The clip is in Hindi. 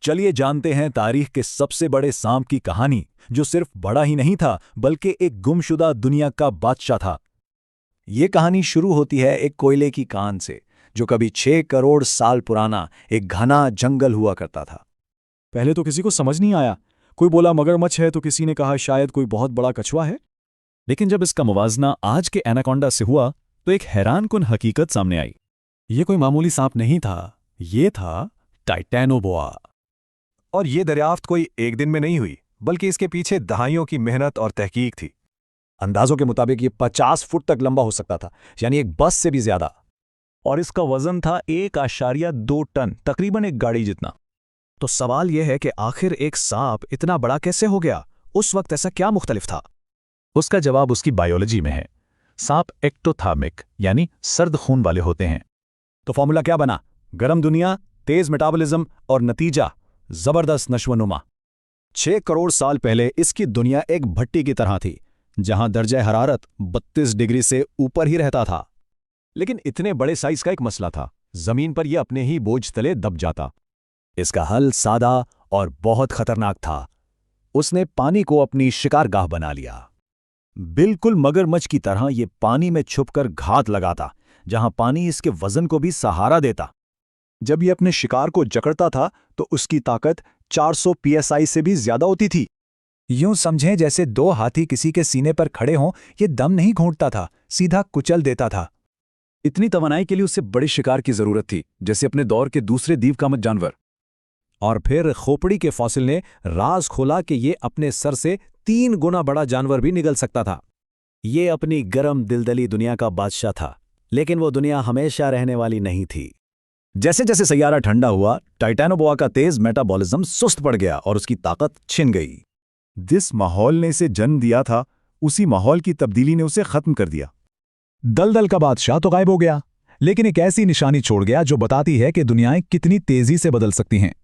चलिए जानते हैं तारीख के सबसे बड़े सांप की कहानी, जो सिर्फ बड़ा ही नहीं था बल्कि एक गुमशुदा दुनिया का बादशाह था। ये कहानी शुरू होती है एक कोयले की कान से, जो कभी 6 करोड़ साल पुराना एक घना जंगल हुआ करता था। पहले तो किसी को समझ नहीं आया। कोई बोला मगरमच्छ है तो किसी ने कहा शायद कोई बहुत बड़ा कछुआ है। लेकिन जब इसका मुवाजना आज के एनाकोंडा से हुआ तो एक हैरानकुन हकीकत सामने आई। ये कोई मामूली सांप नहीं था, ये था टाइटैनोबोआ। और ये दरियाफ्त कोई एक दिन में नहीं हुई, बल्कि इसके पीछे दहाइयों की मेहनत और तहकीक थी। अंदाजों के मुताबिक ये 50 फुट तक लंबा हो सकता था, यानी एक बस से भी ज्यादा। और इसका वजन था 1.2 टन, तकरीबन एक गाड़ी जितना। तो सवाल यह है कि आखिर एक सांप इतना बड़ा कैसे हो गया? उस वक्त ऐसा क्या मुख्तलिफ था? उसका जवाब उसकी बायोलॉजी में है। सांप एक्टोथर्मिक यानी सर्द खून वाले होते हैं। तो फॉर्मूला क्या बना? गर्म दुनिया, तेज मेटाबॉलिज्म और नतीजा जबरदस्त नश्वनुमा। 6 करोड़ साल पहले इसकी दुनिया एक भट्टी की तरह थी, जहां दर्जा हरारत 32 डिग्री से ऊपर ही रहता था। लेकिन इतने बड़े साइज का एक मसला था, जमीन पर यह अपने ही बोझ तले दब जाता। इसका हल सादा और बहुत खतरनाक था। उसने पानी को अपनी शिकारगाह बना लिया। बिल्कुल मगरमच्छ की तरह ये पानी में छुपकर घात लगाता, जहां पानी इसके वजन को भी सहारा देता। जब ये अपने शिकार को जकड़ता था तो उसकी ताकत 400 psi से भी ज्यादा होती थी। यूं समझें जैसे 2 हाथी किसी के सीने पर खड़े हों। ये दम नहीं घोंटता था, सीधा कुचल देता था। इतनी तवानाई के लिए उसे बड़े शिकार की जरूरत थी, जैसे अपने दौर के दूसरे दीवकामत जानवर। और फिर खोपड़ी के फॉसिल ने राज खोला कि ये अपने सर से 3 गुना बड़ा जानवर भी निगल सकता था। ये अपनी गरम दिलदली दुनिया का बादशाह था, लेकिन वो दुनिया हमेशा रहने वाली नहीं थी। जैसे जैसे सैयारा ठंडा हुआ, टाइटैनोबोआ का तेज मेटाबॉलिज्म सुस्त पड़ गया और उसकी ताकत छिन गई। जिस माहौल ने इसे जन्म दिया था, उसी माहौल की तब्दीली ने उसे खत्म कर दिया। दलदल का बादशाह तो गायब हो गया, लेकिन एक ऐसी निशानी छोड़ गया जो बताती है कि दुनियाएं कितनी तेजी से बदल सकती हैं।